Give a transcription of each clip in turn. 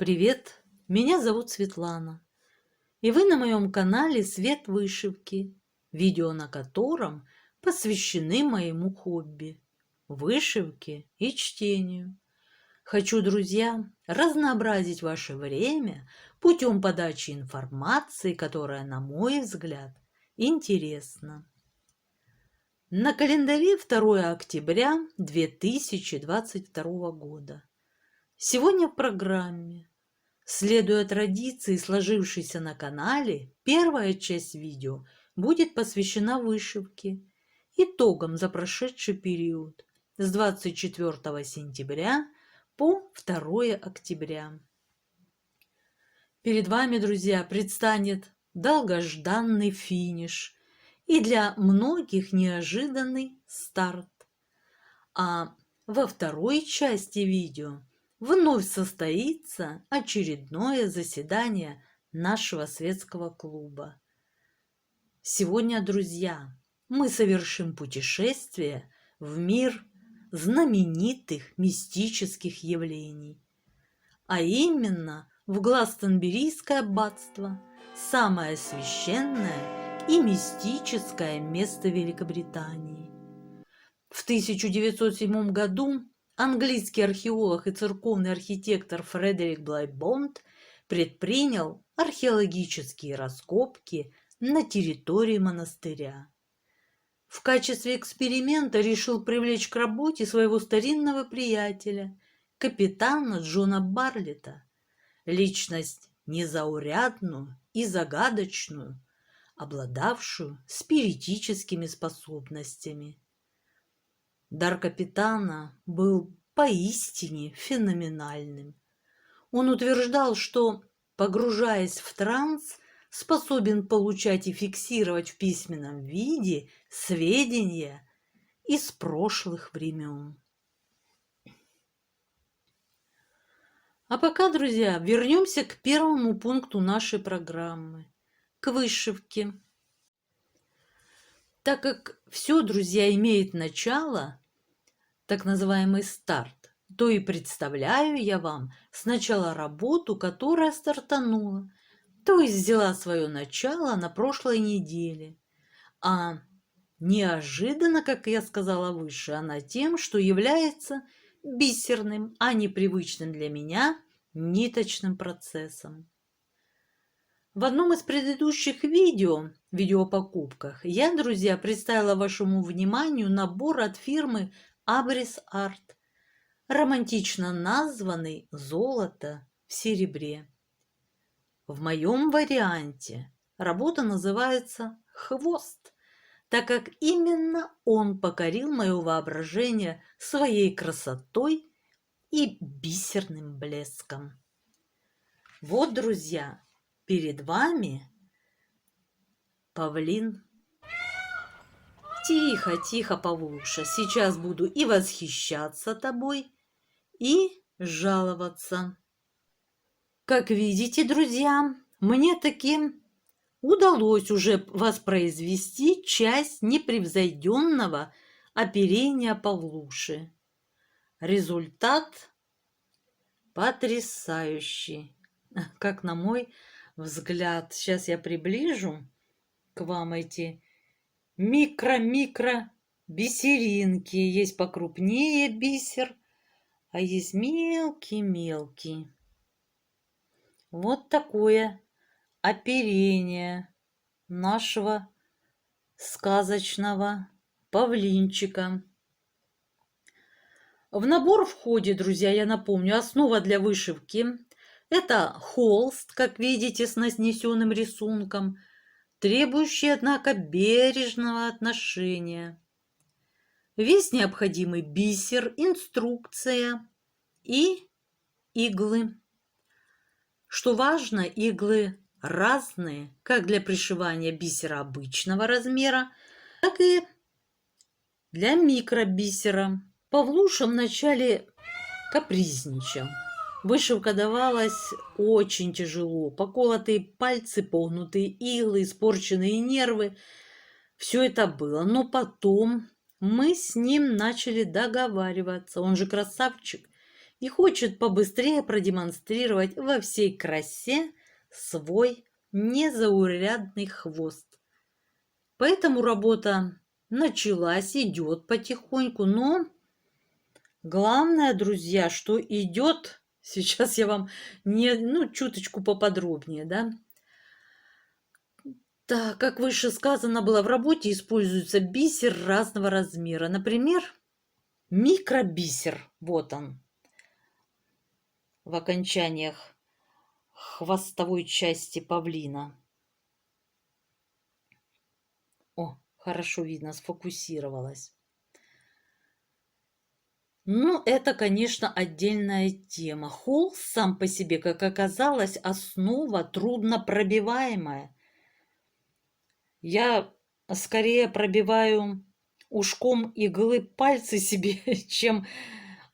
Привет, меня зовут Светлана, и вы на моем канале «Свет вышивки», видео на котором посвящены моему хобби– вышивке и чтению. Хочу, друзья, разнообразить ваше время путем подачи информации, которая, на мой взгляд, интересна. На календаре 2 октября 2022 года. Сегодня в программе, следуя традиции, сложившейся на канале, первая часть видео будет посвящена вышивке, итогам за прошедший период с 24 сентября по 2 октября. Перед вами, друзья, предстанет долгожданный финиш и для многих неожиданный старт. А во второй части видео вновь состоится очередное заседание нашего светского клуба. Сегодня, друзья, мы совершим путешествие в мир знаменитых мистических явлений, а именно в Гластонберийское аббатство, самое священное и мистическое место Великобритании. В 1907 году английский археолог и церковный архитектор Фредерик Блайбонд предпринял археологические раскопки на территории монастыря. В качестве эксперимента решил привлечь к работе своего старинного приятеля, капитана Джона Барлета, личность незаурядную и загадочную, обладавшую спиритическими способностями. Дар капитана был поистине феноменальным. Он утверждал, что, погружаясь в транс, способен получать и фиксировать в письменном виде сведения из прошлых времен. А пока, друзья, вернемся к первому пункту нашей программы – к вышивке. Так как все, друзья, имеет начало, так называемый старт, то и представляю я вам сначала работу, которая стартанула, то есть взяла свое начало на прошлой неделе. А неожиданно, как я сказала выше, она тем, что является бисерным, а не привычным для меня ниточным процессом. В одном из предыдущих видео о покупках, я, друзья, представила вашему вниманию набор от фирмы Абрис Арт, романтично названный «Золото в серебре». В моем варианте работа называется «Хвост», так как именно он покорил мое воображение своей красотой и бисерным блеском. Вот, друзья, перед вами павлин. Тихо, тихо, Павлуша, сейчас буду и восхищаться тобой, и жаловаться. Как видите, друзья, мне таки удалось уже воспроизвести часть непревзойденного оперения Павлуши. Результат потрясающий, как на мой взгляд. Сейчас я приближу к вам эти микро-микро бисеринки. Есть покрупнее бисер, а есть мелкий-мелкий. Вот такое оперение нашего сказочного павлинчика. В набор входит, друзья, я напомню, основа для вышивки. Это холст, как видите, с нанесенным рисунком, требующий, однако, бережного отношения. Весь необходимый бисер, инструкция и иглы. Что важно, иглы разные, как для пришивания бисера обычного размера, так и для микробисера. Павлуша вначале капризничал. Вышивка давалась очень тяжело. Поколотые пальцы, погнутые иглы, испорченные нервы. Все это было. Но потом мы с ним начали договариваться. Он же красавчик. и хочет побыстрее продемонстрировать во всей красе свой незаурядный хвост. Поэтому работа началась, идет потихоньку, но главное, друзья, что идет, сейчас я вам чуточку поподробнее, да. Так, как выше сказано было, в работе используется бисер разного размера. Например, микробисер, вот он, в окончаниях хвостовой части павлина. О, хорошо видно, сфокусировалась. Ну, это, конечно, отдельная тема. Холст сам по себе, как оказалось, основа труднопробиваемая. Я скорее пробиваю ушком иглы пальцы себе, чем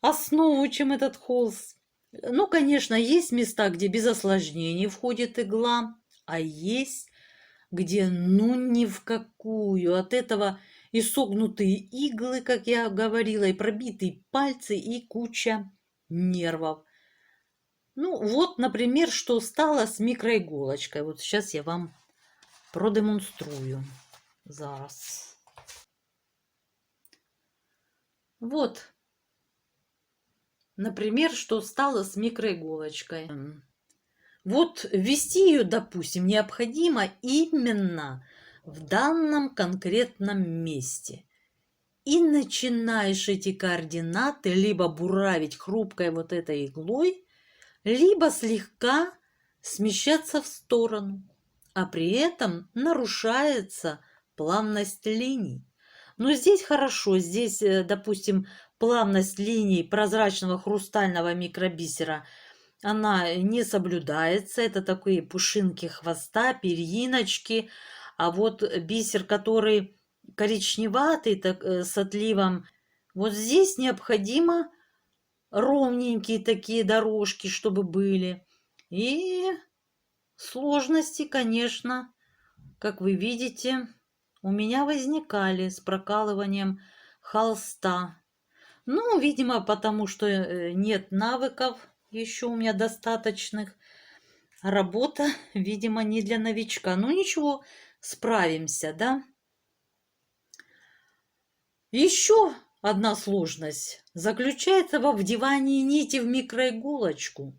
основу, чем этот холст. Ну, конечно, есть места, где без осложнений входит игла, а есть, где ну ни в какую. От этого и согнутые иглы, как я говорила, и пробитые пальцы, и куча нервов. Ну, вот, например, что стало с микроиголочкой. Вот сейчас я вам продемонструю. Зараз. Вот, например, что стало с микроиголочкой. Вот ввести ее, допустим, необходимо именно в данном конкретном месте. И начинаешь эти координаты либо буравить хрупкой вот этой иглой, либо слегка смещаться в сторону, а при этом нарушается плавность линий. Но здесь хорошо, здесь, допустим, плавность линий прозрачного хрустального микробисера, она не соблюдается, это такие пушинки хвоста, перьиночки, а вот бисер, который коричневатый, так, с отливом, вот здесь необходимо ровненькие такие дорожки, чтобы были. И сложности, конечно, как вы видите, у меня возникали с прокалыванием холста. Ну, видимо, потому что нет навыков еще у меня достаточных. Работа, видимо, не для новичка. Ну, ничего, справимся, да? Еще одна сложность заключается во вдевании нити в микроиголочку.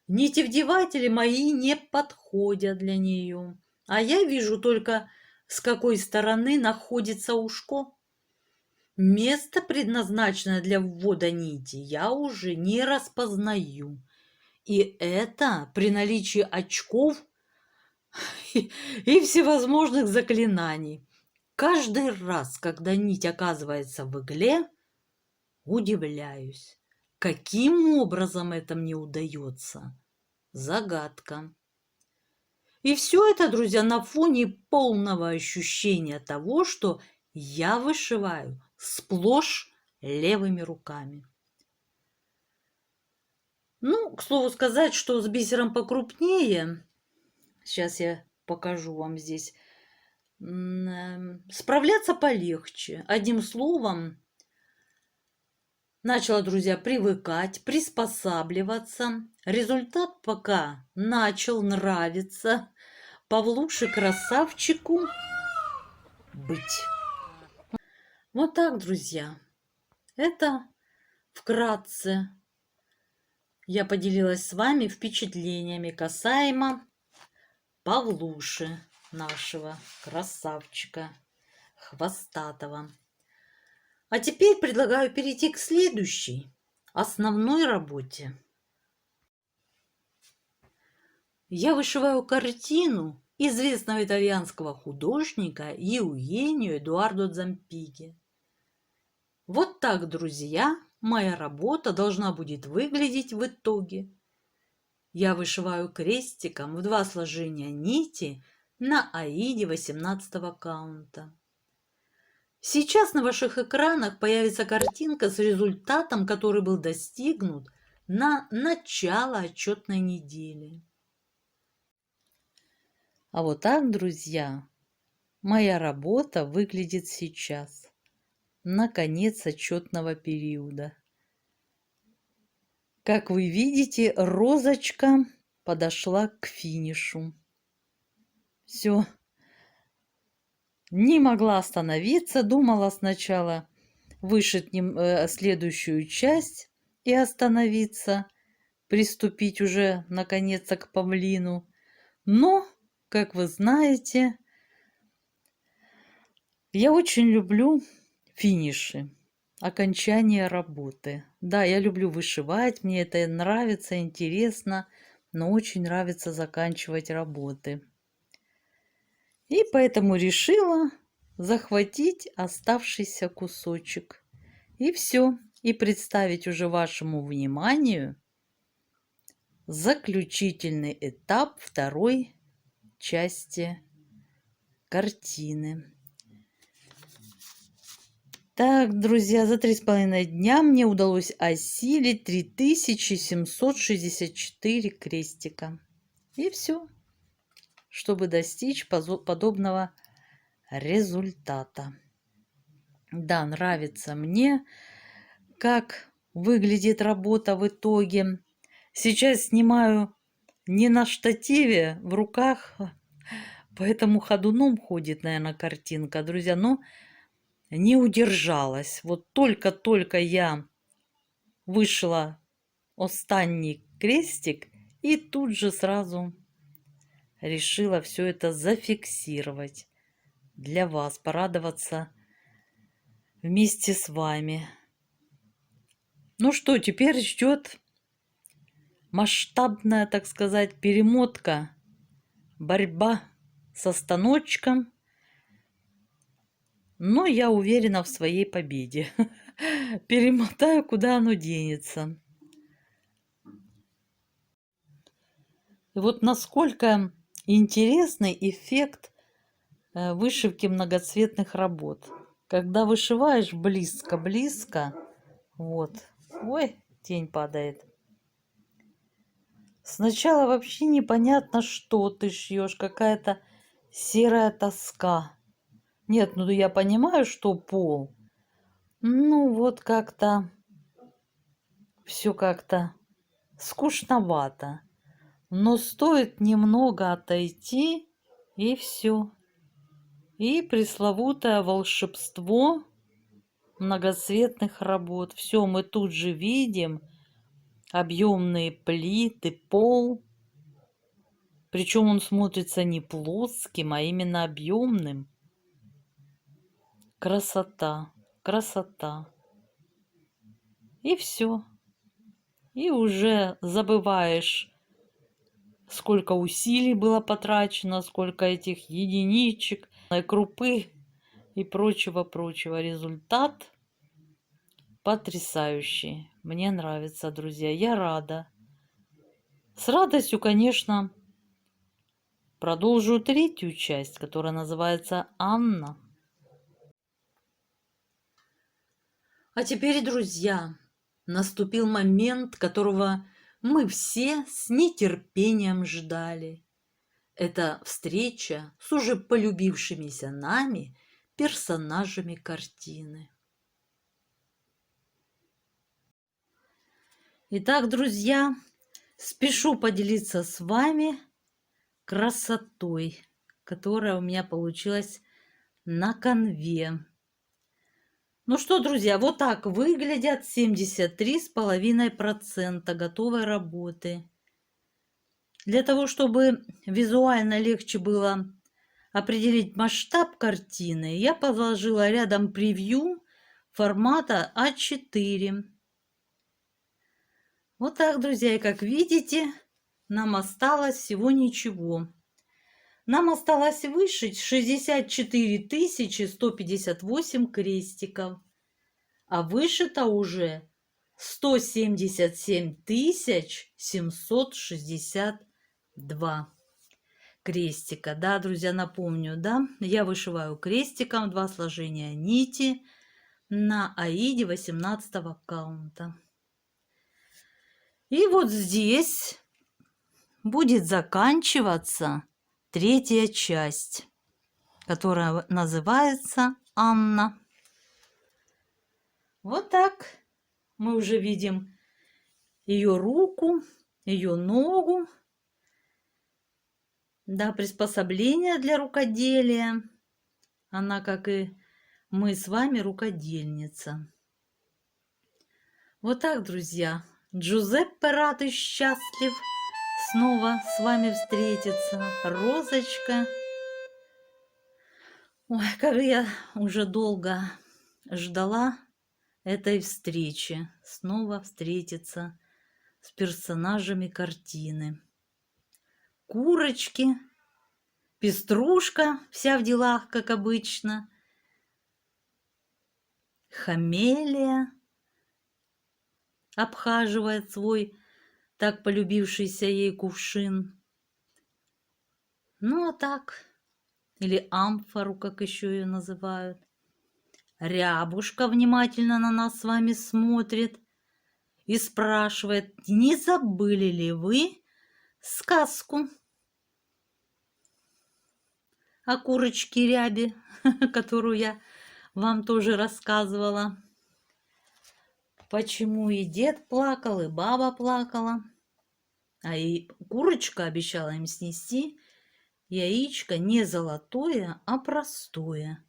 Нитевдеватели мои не подходят для нее, а я вижу только, с какой стороны находится ушко. Место, предназначенное для ввода нити, я уже не распознаю. И это при наличии очков и всевозможных заклинаний. Каждый раз, когда нить оказывается в игле, удивляюсь, каким образом это мне удается. Загадка. И все это, друзья, на фоне полного ощущения того, что я вышиваю сплошь левыми руками. Ну, к слову сказать, что с бисером покрупнее, сейчас я покажу вам здесь, справляться полегче. Одним словом, начала, друзья, привыкать, приспосабливаться. Результат пока начал нравиться Павлуше красавчику быть. Вот так, друзья. Это вкратце я поделилась с вами впечатлениями касаемо Павлуши, нашего красавчика хвостатого. А теперь предлагаю перейти к следующей, основной работе. Я вышиваю картину известного итальянского художника Eugenio Эдуардо Дзампиги. Вот так, друзья, моя работа должна будет выглядеть в итоге. Я вышиваю крестиком в 2 сложения нити на аиде 18-го каунта. Сейчас на ваших экранах появится картинка с результатом, который был достигнут на начало отчетной недели. А вот так, друзья, моя работа выглядит сейчас, на конец отчетного периода. Как вы видите, розочка подошла к финишу. Все, не могла остановиться, думала сначала вышить следующую часть и остановиться, приступить уже наконец-то к павлину. Но, как вы знаете, я очень люблю финиши, окончание работы. Да, я люблю вышивать, мне это нравится, интересно, но очень нравится заканчивать работы. И поэтому решила захватить оставшийся кусочек. И все. И представить уже вашему вниманию заключительный этап второй части картины. Так, друзья, за 3,5 дня мне удалось осилить 3764 крестика. И все, чтобы достичь подобного результата. Да, нравится мне, как выглядит работа в итоге. Сейчас снимаю не на штативе, в руках, поэтому ходуном ходит, наверное, картинка, друзья. Но не удержалась. Вот только-только я вышла останний крестик и тут же сразу решила все это зафиксировать для вас, порадоваться вместе с вами. Ну что, теперь ждет масштабная, так сказать, перемотка, борьба со станочком. Но я уверена в своей победе. Перемотаю, куда оно денется. И вот насколько интересный эффект вышивки многоцветных работ. Когда вышиваешь близко-близко, вот, ой, тень падает. Сначала вообще непонятно, что ты шьешь, какая-то серая тоска. Нет, ну я понимаю, что пол. Ну вот как-то все как-то скучновато. Но стоит немного отойти, и все. И пресловутое волшебство многоцветных работ. Все мы тут же видим. Объемные плиты, пол. Причем он смотрится не плоским, а именно объемным. Красота, красота. И все. И уже забываешь, сколько усилий было потрачено, сколько этих единичек, крупы и прочего-прочего. Результат потрясающий. Мне нравится, друзья. Я рада. С радостью, конечно, продолжу третью часть, которая называется «Анна». А теперь, друзья, наступил момент, которого мы все с нетерпением ждали. Это встреча с уже полюбившимися нами персонажами картины. Итак, друзья, спешу поделиться с вами красотой, которая у меня получилась на канве. Ну что, друзья, вот так выглядят 73,5% готовой работы. Для того, чтобы визуально легче было определить масштаб картины, я положила рядом превью формата А4. Вот так, друзья, и как видите, нам осталось всего ничего. Нам осталось вышить 64 158 крестиков, а вышито уже 177 762 крестика. Да, друзья, напомню, да, я вышиваю крестиком 2 сложения нити на аиде 18 каунта. И вот здесь будет заканчиваться третья часть, которая называется «Анна». Вот так мы уже видим ее руку, ее ногу. Да, приспособление для рукоделия. Она, как и мы с вами, рукодельница. Вот так, друзья. Джузеппе рад и счастлив снова с вами встретиться. Розочка. Ой, как я уже долго ждала этой встречи. Снова встретиться с персонажами картины. Курочки, Пеструшка, вся в делах, как обычно. Хамелия обхаживает свой так полюбившийся ей кувшин. Ну, а так, или амфору, как еще ее называют. Рябушка внимательно на нас с вами смотрит и спрашивает, не забыли ли вы сказку о курочке Рябе, которую я вам тоже рассказывала. Почему и дед плакал, и баба плакала. А и курочка обещала им снести яичко не золотое, а простое.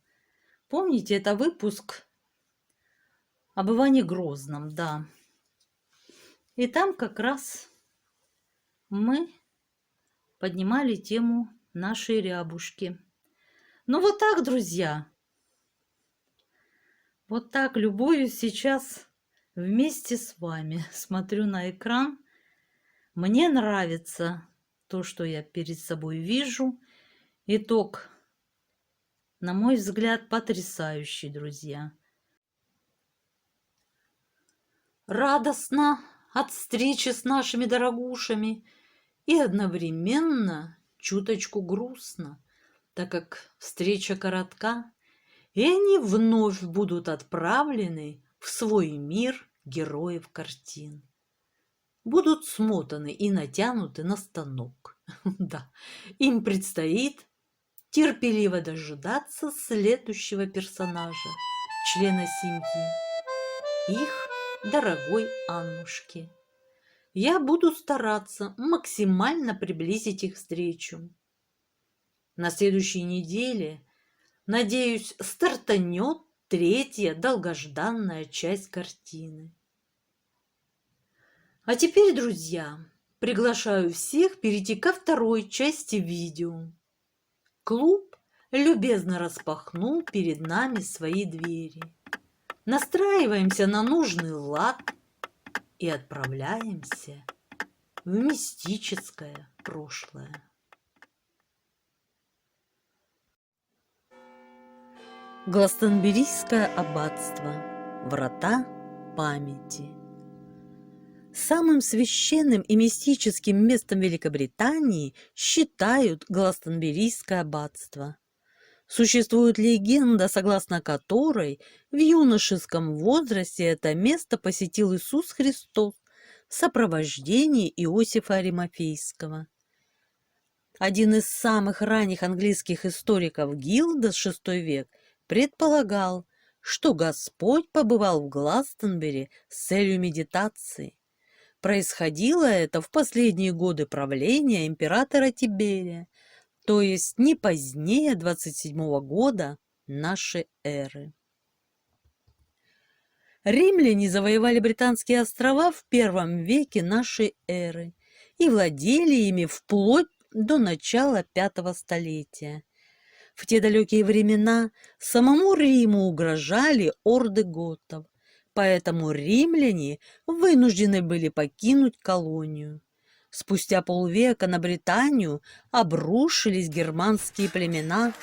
Помните, это выпуск об Иване Грозном, да. И там как раз мы поднимали тему нашей рябушки. Ну вот так, друзья. Вот так любуюсь сейчас вместе с вами. Смотрю на экран. Мне нравится то, что я перед собой вижу. Итог, на мой взгляд, потрясающий, друзья. Радостно от встречи с нашими дорогушами и одновременно чуточку грустно, так как встреча коротка, и они вновь будут отправлены в свой мир героев картин. Будут смотаны и натянуты на станок. Да, им предстоит терпеливо дожидаться следующего персонажа, члена семьи, их дорогой Аннушки. Я буду стараться максимально приблизить их встречу. На следующей неделе, надеюсь, стартанет третья долгожданная часть картины. А теперь, друзья, приглашаю всех перейти ко второй части видео. Клуб любезно распахнул перед нами свои двери. Настраиваемся на нужный лад и отправляемся в мистическое прошлое. Гластонберийское аббатство. Врата памяти. Самым священным и мистическим местом Великобритании считают Гластонберийское аббатство. Существует легенда, согласно которой в юношеском возрасте это место посетил Иисус Христос в сопровождении Иосифа Аримафейского. Один из самых ранних английских историков Гилдас, VI век, предполагал, что Господь побывал в Гластонбери с целью медитации. Происходило это в последние годы правления императора Тиберия, то есть не позднее 27-го года нашей эры. Римляне завоевали британские острова в I веке нашей эры и владели ими вплоть до начала V столетия. В те далекие времена самому Риму угрожали орды готов, поэтому римляне вынуждены были покинуть колонию. Спустя полвека на Британию обрушились германские племена.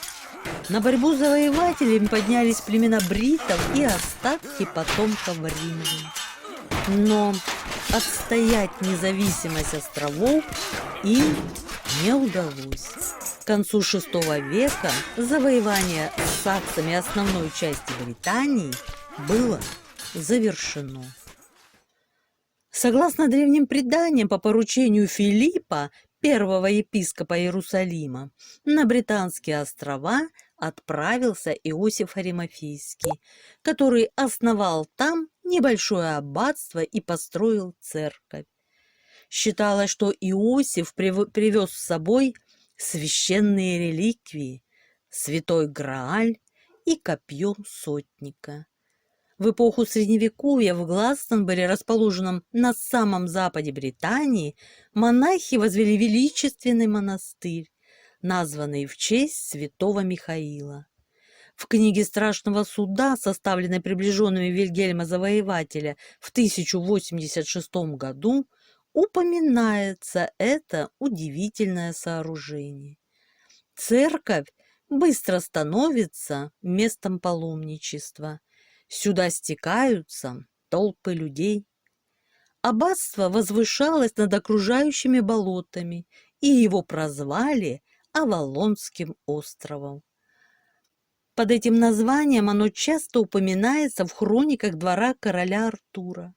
На борьбу с завоевателями поднялись племена бритов и остатки потомков римлян. Но отстоять независимость островов им не удалось. К концу VI века завоевание саксами основной части Британии было завершено. Согласно древним преданиям, по поручению Филиппа, первого епископа Иерусалима, на Британские острова отправился Иосиф Аримафейский, который основал там небольшое аббатство и построил церковь. Считалось, что Иосиф привез с собой священные реликвии, святой Грааль и копье сотника. В эпоху Средневековья в Гластонбери, расположенном на самом западе Британии, монахи возвели величественный монастырь, названный в честь святого Михаила. В книге Страшного суда, составленной приближенными Вильгельма Завоевателя в 1086 году, упоминается это удивительное сооружение. Церковь быстро становится местом паломничества. Сюда стекаются толпы людей. Аббатство возвышалось над окружающими болотами, и его прозвали Авалонским островом. Под этим названием оно часто упоминается в хрониках двора короля Артура.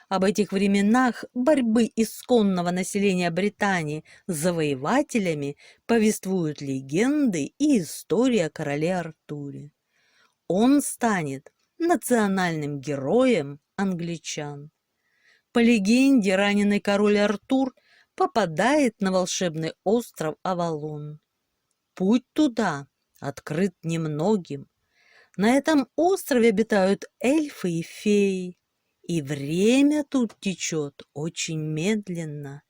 Об этих временах борьбы исконного населения Британии с завоевателями повествуют легенды и история о короле Артуре. Он станет национальным героем англичан. По легенде, раненый король Артур попадает на волшебный остров Авалон. Путь туда открыт немногим. На этом острове обитают эльфы и феи, и время тут течет очень медленно.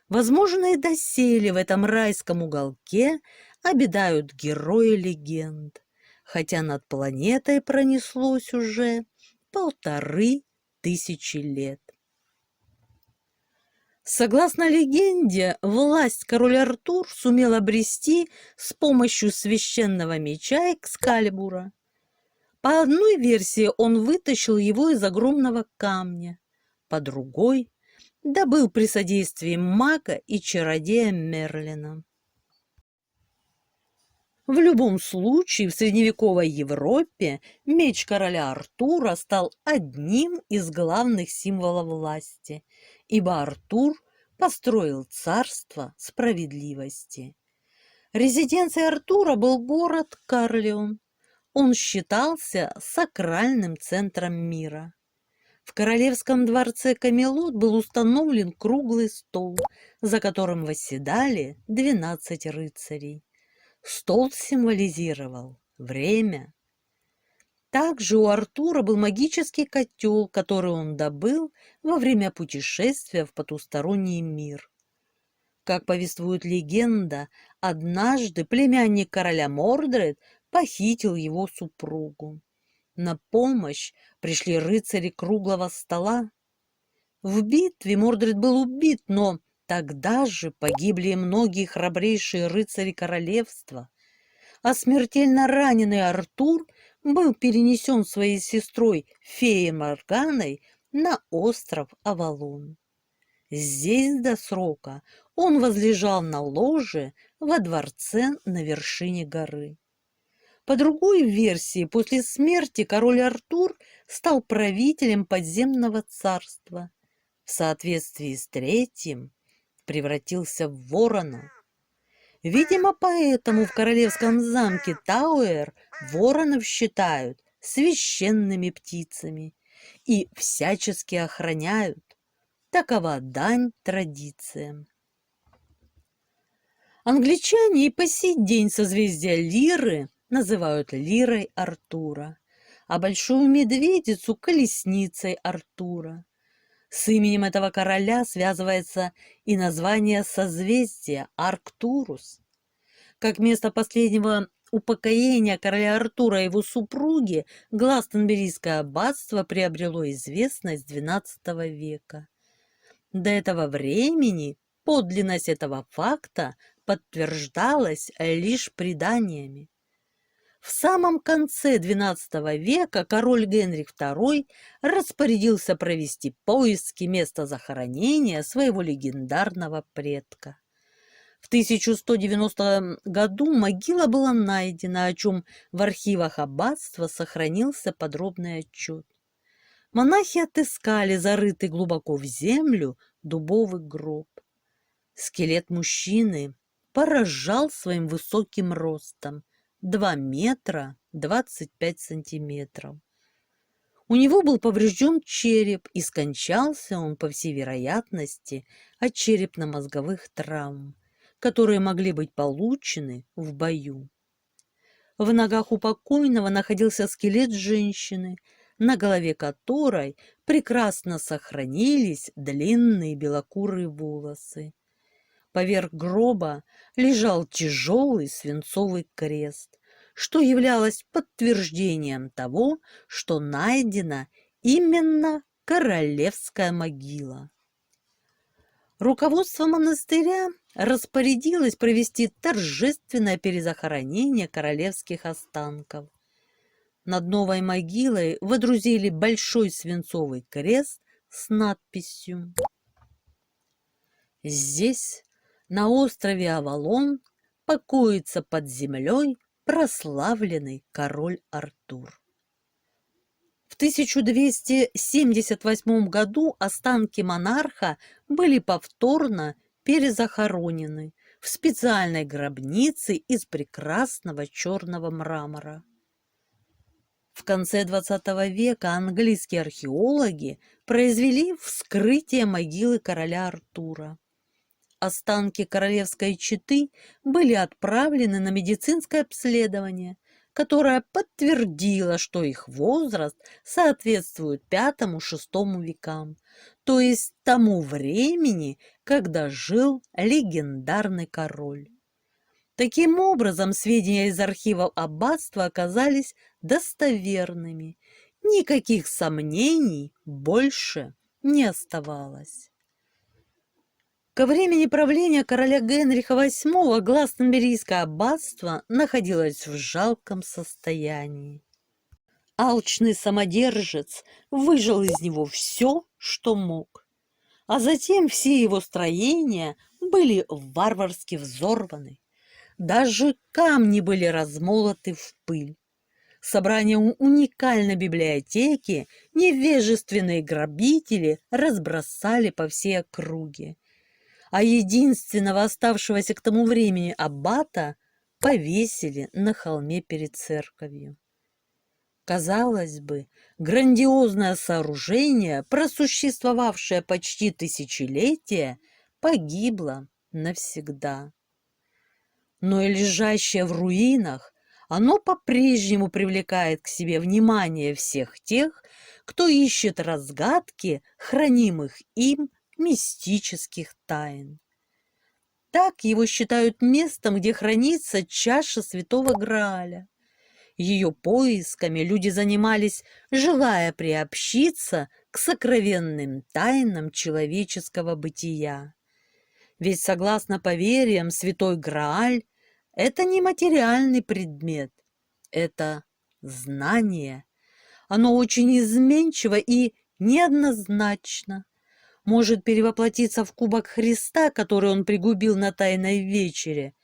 Возможно, и доселе в этом райском уголке обитают герои легенд, хотя над планетой пронеслось уже 1500 лет. Согласно легенде, власть король Артур сумел обрести с помощью священного меча Экскалибура. По одной версии он вытащил его из огромного камня, по другой добыл при содействии мага и чародея Мерлина. В любом случае, в средневековой Европе меч короля Артура стал одним из главных символов власти, ибо Артур построил царство справедливости. Резиденцией Артура был город Карлион. Он считался сакральным центром мира. В королевском дворце Камелот был установлен круглый стол, за которым восседали 12 рыцарей. Стол символизировал время. Также у Артура был магический котел, который он добыл во время путешествия в потусторонний мир. Как повествует легенда, однажды племянник короля Мордред похитил его супругу. На помощь пришли рыцари круглого стола. В битве Мордред был убит, но тогда же погибли и многие храбрейшие рыцари королевства, а смертельно раненый Артур был перенесен своей сестрой феей Морганой на остров Авалон. Здесь до срока он возлежал на ложе во дворце на вершине горы. По другой версии, после смерти король Артур стал правителем подземного царства. В соответствии с третьим превратился в ворона. Видимо, поэтому в королевском замке Тауэр воронов считают священными птицами и всячески охраняют. Такова дань традициям. Англичане и по сей день созвездие Лиры называют Лирой Артура, а Большую Медведицу – колесницей Артура. С именем этого короля связывается и название созвездия Арктурус. Как место последнего упокоения короля Артура и его супруги, Гластонберийское аббатство приобрело известность XII века. До этого времени подлинность этого факта подтверждалась лишь преданиями. В самом конце XII века король Генрих II распорядился провести поиски места захоронения своего легендарного предка. В 1190 году могила была найдена, о чем в архивах аббатства сохранился подробный отчет. Монахи отыскали зарытый глубоко в землю дубовый гроб. Скелет мужчины поражал своим высоким ростом – 2 метра 25 сантиметров. У него был поврежден череп, и скончался он, по всей вероятности, от черепно-мозговых травм, которые могли быть получены в бою. В ногах у покойного находился скелет женщины, на голове которой прекрасно сохранились длинные белокурые волосы. Поверх гроба лежал тяжелый свинцовый крест, что являлось подтверждением того, что найдена именно королевская могила. Руководство монастыря распорядилось провести торжественное перезахоронение королевских останков. Над новой могилой водрузили большой свинцовый крест с надписью: «Здесь, на острове Авалон, покоится под землей прославленный король Артур». В 1278 году останки монарха были повторно перезахоронены в специальной гробнице из прекрасного черного мрамора. В конце XX века английские археологи произвели вскрытие могилы короля Артура. Останки королевской четы были отправлены на медицинское обследование, которое подтвердило, что их возраст соответствует V-VI векам, то есть тому времени, когда жил легендарный король. Таким образом, сведения из архивов аббатства оказались достоверными. Никаких сомнений больше не оставалось. Ко времени правления короля Генриха VIII Гластонберийское аббатство находилось в жалком состоянии. Алчный самодержец выжал из него все, что мог, а затем все его строения были варварски взорваны. Даже камни были размолоты в пыль. Собрание уникальной библиотеки невежественные грабители разбросали по всей округе, а единственного оставшегося к тому времени аббата повесили на холме перед церковью. Казалось бы, грандиозное сооружение, просуществовавшее почти тысячелетия, погибло навсегда. Но и лежащее в руинах, оно по-прежнему привлекает к себе внимание всех тех, кто ищет разгадки хранимых им мистических тайн. Так его считают местом, где хранится чаша Святого Грааля. Ее поисками люди занимались, желая приобщиться к сокровенным тайнам человеческого бытия. Ведь, согласно поверьям, Святой Грааль – это не материальный предмет, это знание. Оно очень изменчиво и неоднозначно. Может перевоплотиться в кубок Христа, который он пригубил на Тайной вечере,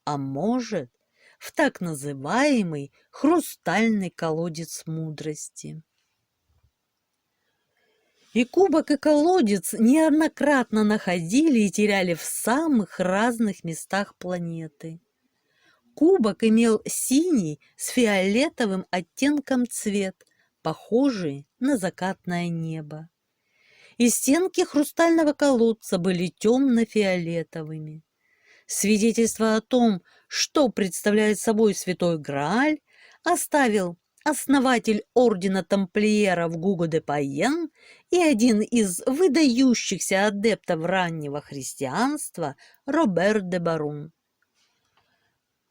а может в так называемый хрустальный колодец мудрости. И кубок, и колодец неоднократно находили и теряли в самых разных местах планеты. Кубок имел синий с фиолетовым оттенком цвет, похожий на закатное небо. И стенки хрустального колодца были темно-фиолетовыми. Свидетельство о том, что представляет собой Святой Грааль, оставил основатель ордена тамплиеров Гуго де Пайен и один из выдающихся адептов раннего христианства Робер де Барун.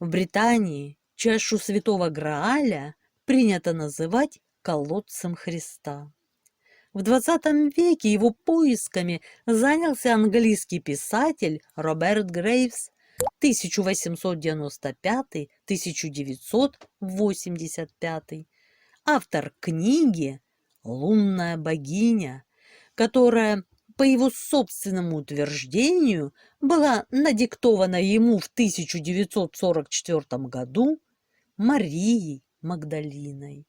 В Британии чашу Святого Грааля принято называть колодцем Христа. В XX веке его поисками занялся английский писатель Роберт Грейвс 1895-1985, автор книги «Лунная богиня», которая, по его собственному утверждению, была надиктована ему в 1944 году Марией Магдалиной.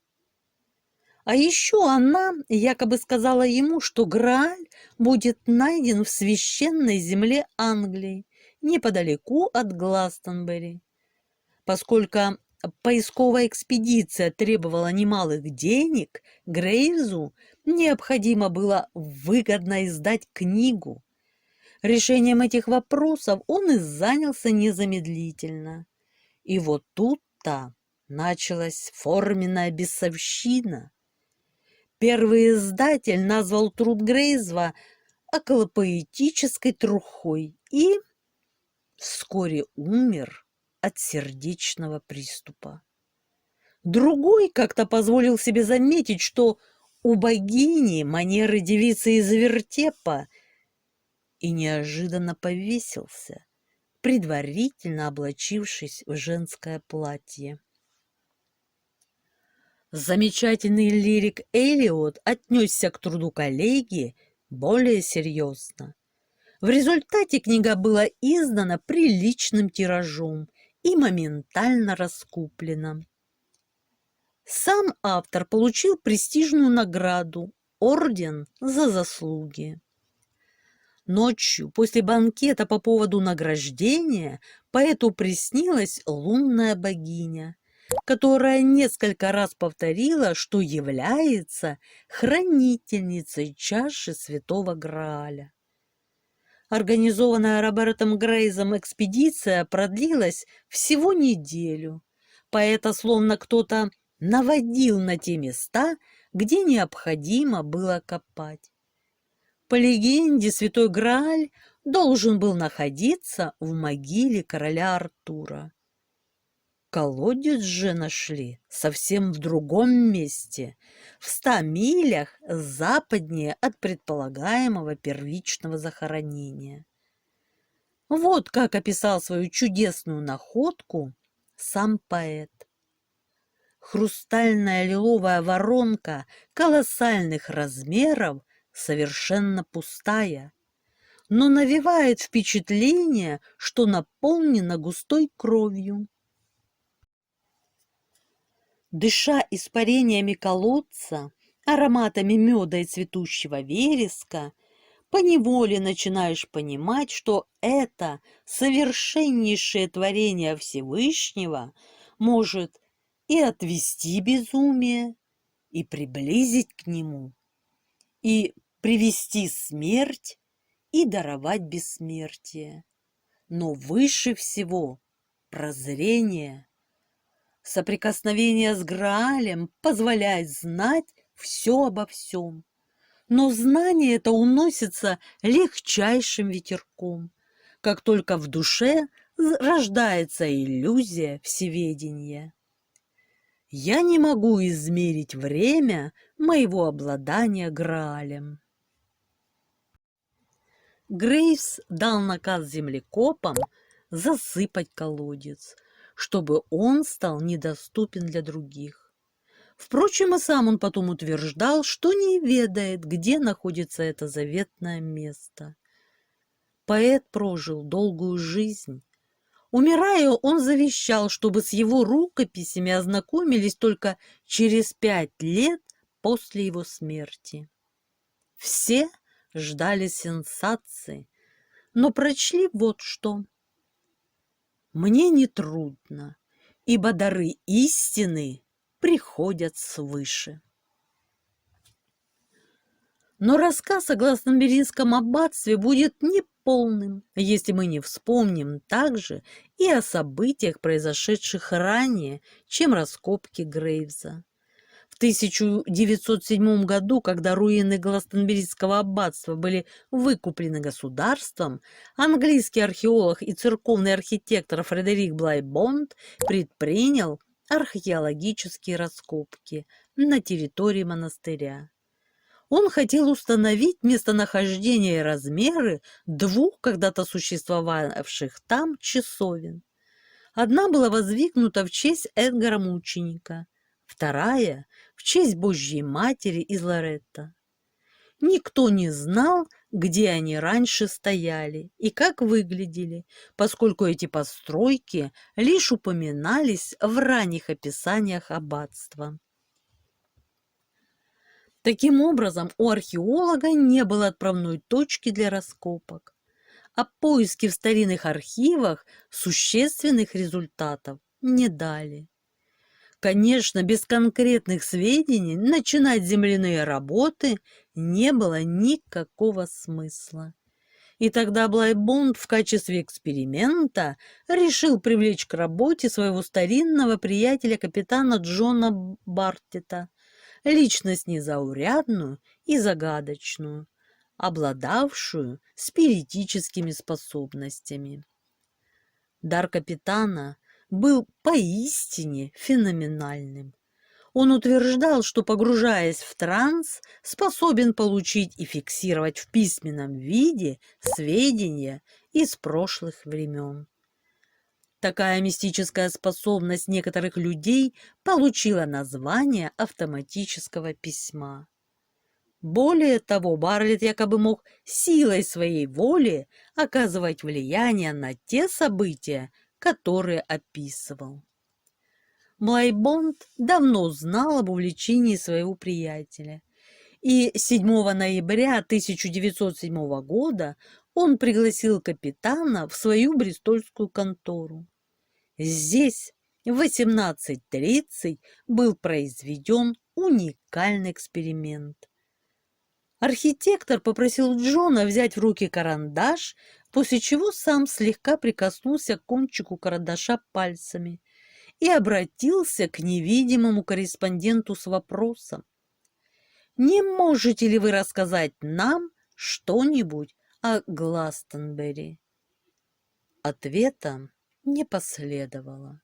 А еще она якобы сказала ему, что Грааль будет найден в священной земле Англии, неподалеку от Гластонбери. Поскольку поисковая экспедиция требовала немалых денег, Грейвзу необходимо было выгодно издать книгу. Решением этих вопросов он и занялся незамедлительно. И вот тут-то началась форменная бесовщина. Первый издатель назвал труд Грейзва околопоэтической трухой и вскоре умер от сердечного приступа. Другой как-то позволил себе заметить, что у богини манеры девицы из вертепа, и неожиданно повесился, предварительно облачившись в женское платье. Замечательный лирик Элиот отнесся к труду коллеги более серьезно. В результате книга была издана приличным тиражом и моментально раскуплена. Сам автор получил престижную награду – орден за заслуги. Ночью, после банкета по поводу награждения, поэту приснилась лунная богиня, которая несколько раз повторила, что является хранительницей чаши Святого Грааля. Организованная Робертом Грейзом экспедиция продлилась всего неделю. Поэта словно кто-то наводил на те места, где необходимо было копать. По легенде, Святой Грааль должен был находиться в могиле короля Артура. Колодец же нашли совсем в другом месте, в 100 милях западнее от предполагаемого первичного захоронения. Вот как описал свою чудесную находку сам поэт. Хрустальная лиловая воронка колоссальных размеров, совершенно пустая, но навевает впечатление, что наполнена густой кровью. Дыша испарениями колодца, ароматами меда и цветущего вереска, поневоле начинаешь понимать, что это совершеннейшее творение Всевышнего может и отвести безумие, и приблизить к нему, и привести смерть, и даровать бессмертие. Но выше всего прозрение. Соприкосновение с Граалем позволяет знать все обо всем. Но знание это уносится легчайшим ветерком, как только в душе рождается иллюзия всеведения. Я не могу измерить время моего обладания Граалем. Грейвс дал наказ землекопам засыпать колодец, чтобы он стал недоступен для других. Впрочем, и сам он потом утверждал, что не ведает, где находится это заветное место. Поэт прожил долгую жизнь. Умирая, он завещал, чтобы с его рукописями ознакомились только через 5 лет после его смерти. Все ждали сенсации, но прочли вот что. «Мне нетрудно, ибо дары истины приходят свыше». Но рассказ о Гластонберийском аббатстве будет неполным, если мы не вспомним также и о событиях, произошедших ранее, чем раскопки Грейвза. В 1907 году, когда руины Гластонберийского аббатства были выкуплены государством, английский археолог и церковный архитектор Фредерик Блай-Бонд предпринял археологические раскопки на территории монастыря. Он хотел установить местонахождение и размеры 2 когда-то существовавших там часовен. Одна была воздвигнута в честь Эдгара Мученика, вторая – в честь Божьей Матери из Лоретто. Никто не знал, где они раньше стояли и как выглядели, поскольку эти постройки лишь упоминались в ранних описаниях аббатства. Таким образом, у археолога не было отправной точки для раскопок, а поиски в старинных архивах существенных результатов не дали. Конечно, без конкретных сведений начинать земляные работы не было никакого смысла. И тогда Блайбонд в качестве эксперимента решил привлечь к работе своего старинного приятеля капитана Джона Бартета, личность незаурядную и загадочную, обладавшую спиритическими способностями. Дар капитана был поистине феноменальным. Он утверждал, что, погружаясь в транс, способен получить и фиксировать в письменном виде сведения из прошлых времен. Такая мистическая способность некоторых людей получила название автоматического письма. Более того, Барлетт якобы мог силой своей воли оказывать влияние на те события, которые описывал. Блайбонд давно знал об увлечении своего приятеля, и 7 ноября 1907 года он пригласил капитана в свою бристольскую контору. Здесь в 18:30 был произведен уникальный эксперимент. Архитектор попросил Джона взять в руки карандаш, после чего сам слегка прикоснулся к кончику карандаша пальцами и обратился к невидимому корреспонденту с вопросом: «Не можете ли вы рассказать нам что-нибудь о Гластонбери?» Ответа не последовало.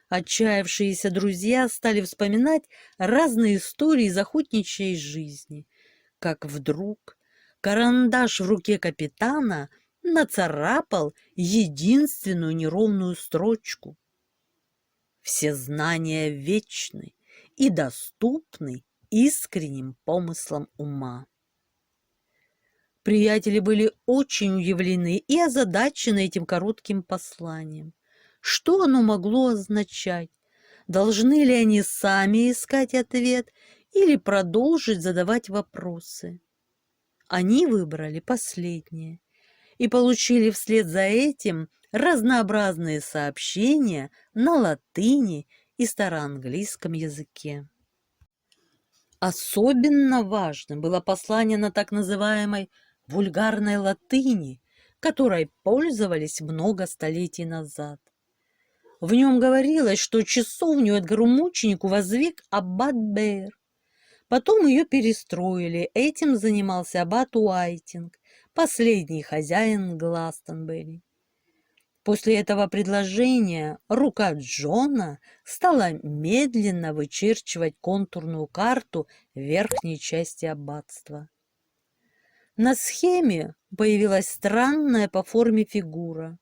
Отчаявшиеся друзья стали вспоминать разные истории из охотничьей жизни, как вдруг карандаш в руке капитана нацарапал единственную неровную строчку: «Все знания вечны и доступны искренним помыслам ума». Приятели были очень удивлены и озадачены этим коротким посланием. Что оно могло означать? Должны ли они сами искать ответ или продолжить задавать вопросы? Они выбрали последнее и получили вслед за этим разнообразные сообщения на латыни и староанглийском языке. Особенно важным было послание на так называемой вульгарной латыни, которой пользовались много столетий назад. В нем говорилось, что часовню Эдгару-мученику возвиг аббат Бэйр. Потом ее перестроили, этим занимался аббат Уайтинг, последний хозяин Гластонбери. После этого предложения рука Джона стала медленно вычерчивать контурную карту верхней части аббатства. На схеме появилась странная по форме фигура.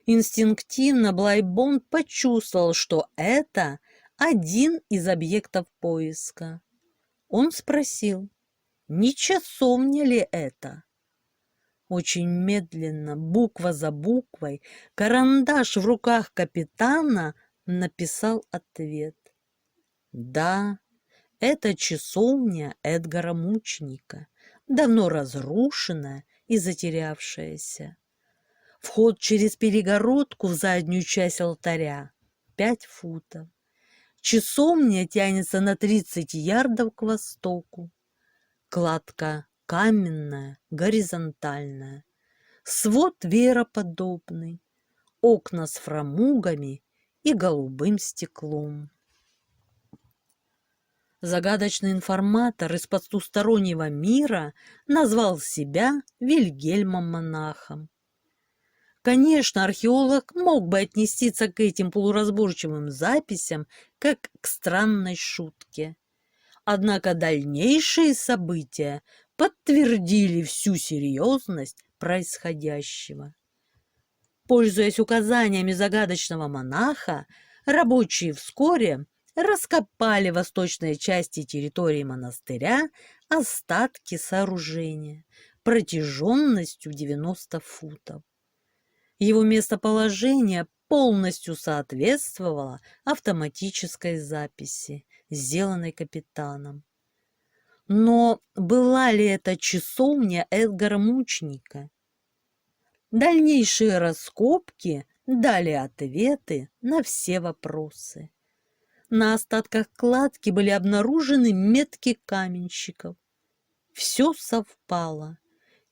Инстинктивно Блайбонд почувствовал, что это один из объектов поиска. Он спросил, не часовня ли это? Очень медленно, буква за буквой, карандаш в руках капитана написал ответ. Да, это часовня Эдгара-мученика, давно разрушенная и затерявшаяся. Вход через перегородку в заднюю часть алтаря 5 футов. Часовня тянется на 30 ярдов к востоку. Кладка каменная, горизонтальная. Свод вероподобный. Окна с фрамугами и голубым стеклом. Загадочный информатор из потустороннего мира назвал себя Вильгельмом-монахом. Конечно, археолог мог бы отнестись к этим полуразборчивым записям как к странной шутке. Однако дальнейшие события подтвердили всю серьезность происходящего. Пользуясь указаниями загадочного монаха, рабочие вскоре раскопали в восточной части территории монастыря остатки сооружения протяженностью 90 футов. Его местоположение полностью соответствовало автоматической записи, сделанной капитаном. Но была ли это часовня Эдгара-мученика? Дальнейшие раскопки дали ответы на все вопросы. На остатках кладки были обнаружены метки каменщиков. Все совпало.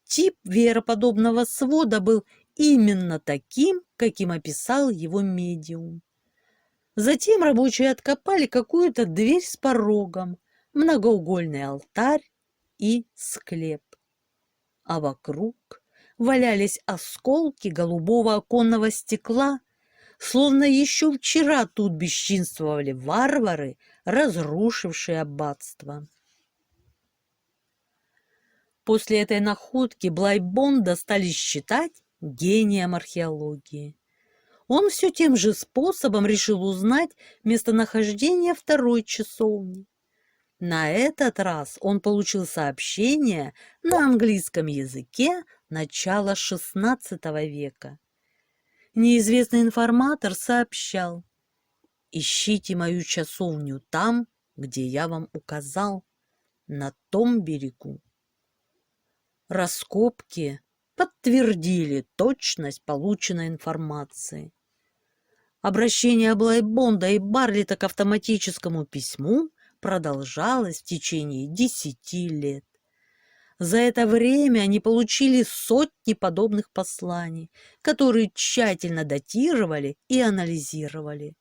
Тип веероподобного свода был именно таким, каким описал его медиум. Затем рабочие откопали какую-то дверь с порогом, многоугольный алтарь и склеп. А вокруг валялись осколки голубого оконного стекла, словно еще вчера тут бесчинствовали варвары, разрушившие аббатство. После этой находки Блайбонда стали считать гением археологии. Он все тем же способом решил узнать местонахождение второй часовни. На этот раз он получил сообщение на английском языке начала XVI века. Неизвестный информатор сообщал: «Ищите мою часовню там, где я вам указал, на том берегу». Раскопки подтвердили точность полученной информации. Обращение Блайбонда и Барлета к автоматическому письму продолжалось в течение 10 лет. За это время они получили сотни подобных посланий, которые тщательно датировали и анализировали.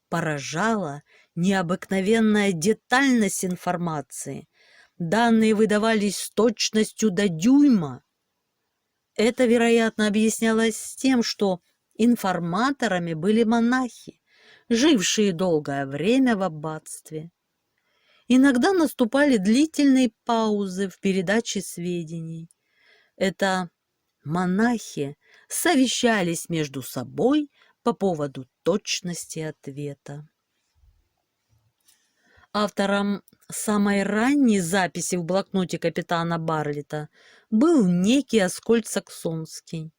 Поражала необыкновенная детальность информации. Данные выдавались с точностью до дюйма. Это, вероятно, объяснялось тем, что информаторами были монахи, жившие долгое время в аббатстве. Иногда наступали длительные паузы в передаче сведений. Это монахи совещались между собой по поводу точности ответа. Автором самой ранней записи в блокноте капитана Барлета был некий Аскольд Саксонский.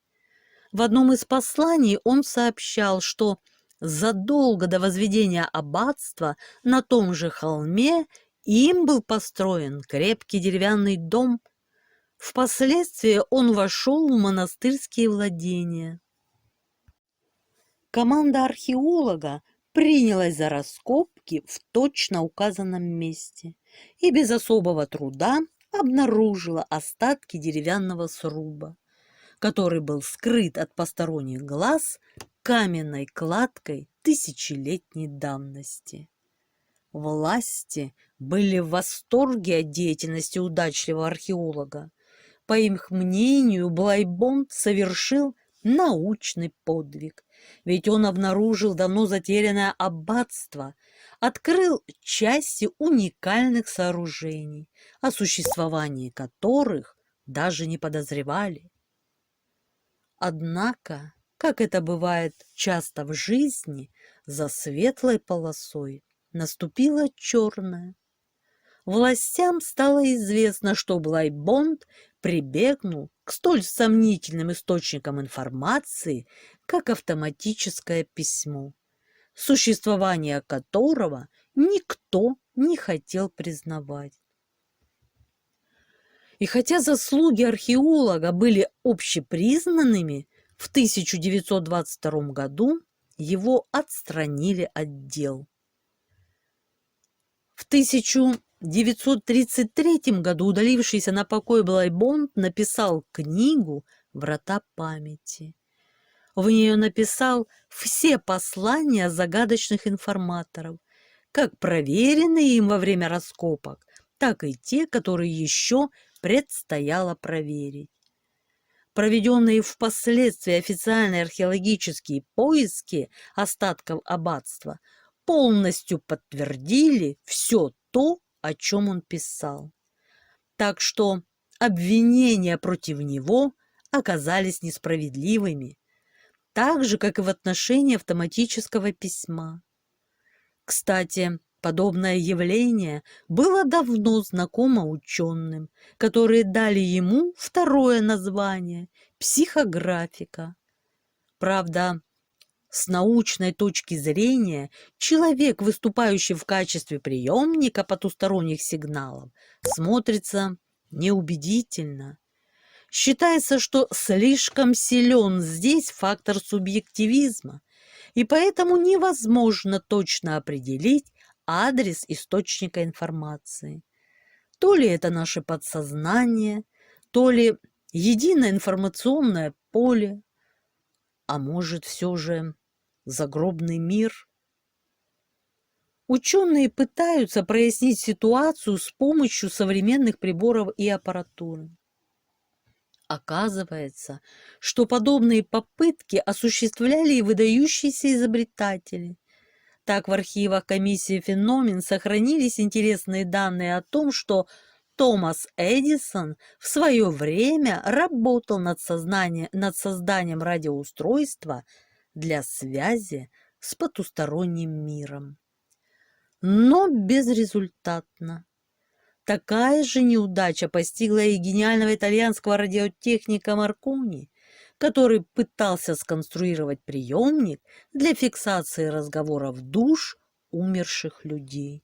В одном из посланий он сообщал, что задолго до возведения аббатства на том же холме им был построен крепкий деревянный дом. Впоследствии он вошел в монастырские владения. Команда археолога принялась за раскопки в точно указанном месте и без особого труда обнаружила остатки деревянного сруба, который был скрыт от посторонних глаз каменной кладкой тысячелетней давности. Власти были в восторге от деятельности удачливого археолога. По их мнению, Блайбонд совершил научный подвиг, ведь он обнаружил давно затерянное аббатство, открыл части уникальных сооружений, о существовании которых даже не подозревали. Однако, как это бывает часто в жизни, за светлой полосой наступила черная. Властям стало известно, что Блайбонд прибегнул к столь сомнительным источникам информации, как автоматическое письмо, существование которого никто не хотел признавать. И хотя заслуги археолога были общепризнанными, в 1922 году его отстранили от дел. В 1933 году удалившийся на покой Блайбонд написал книгу «Врата памяти». В нее написал все послания загадочных информаторов, как проверенные им во время раскопок, так и те, которые еще предстояло проверить. Проведенные впоследствии официальные археологические поиски остатков аббатства полностью подтвердили все то, о чем он писал. Так что обвинения против него оказались несправедливыми, так же, как и в отношении автоматического письма. Кстати, подобное явление было давно знакомо ученым, которые дали ему второе название – психографика. Правда, с научной точки зрения, человек, выступающий в качестве приемника потусторонних сигналов, смотрится неубедительно. Считается, что слишком силен здесь фактор субъективизма, и поэтому невозможно точно определить адрес источника информации. То ли это наше подсознание, то ли единое информационное поле, а может все же загробный мир. Ученые пытаются прояснить ситуацию с помощью современных приборов и аппаратуры. Оказывается, что подобные попытки осуществляли и выдающиеся изобретатели. Так в архивах комиссии «Феномен» сохранились интересные данные о том, что Томас Эдисон в свое время работал над созданием радиоустройства для связи с потусторонним миром. Но безрезультатно. Такая же неудача постигла и гениального итальянского радиотехника Маркони, который пытался сконструировать приемник для фиксации разговоров душ умерших людей.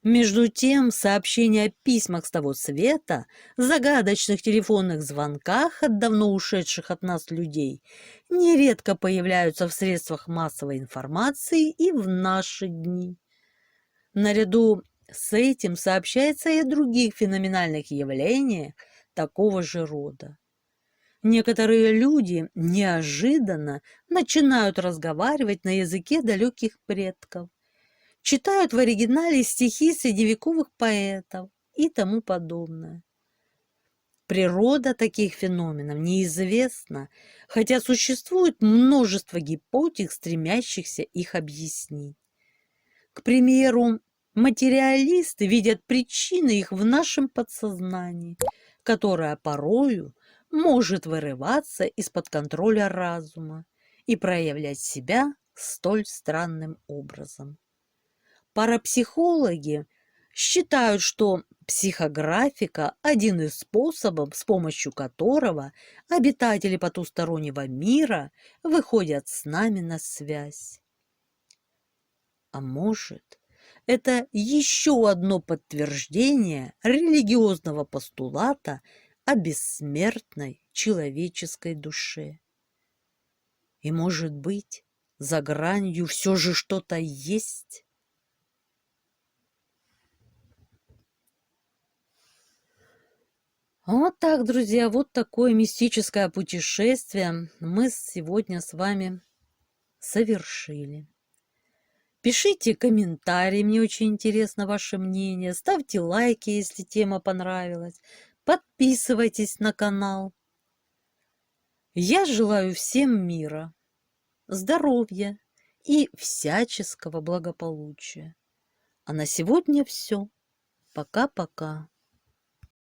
Между тем, сообщения о письмах с того света, загадочных телефонных звонках от давно ушедших от нас людей нередко появляются в средствах массовой информации и в наши дни. Наряду с этим сообщается и о других феноменальных явлениях такого же рода. Некоторые люди неожиданно начинают разговаривать на языке далеких предков, читают в оригинале стихи средневековых поэтов и тому подобное. Природа таких феноменов неизвестна, хотя существует множество гипотез, стремящихся их объяснить. К примеру, материалисты видят причины их в нашем подсознании, которое порою может вырываться из-под контроля разума и проявлять себя столь странным образом. Парапсихологи считают, что психографика – один из способов, с помощью которого обитатели потустороннего мира выходят с нами на связь. А может, это еще одно подтверждение религиозного постулата о бессмертной человеческой душе. И, может быть, за гранью все же что-то есть? Вот так, друзья, вот такое мистическое путешествие мы сегодня с вами совершили. Пишите комментарии, мне очень интересно ваше мнение. Ставьте лайки, если тема понравилась. Подписывайтесь на канал. Я желаю всем мира, здоровья и всяческого благополучия. А на сегодня все. Пока-пока.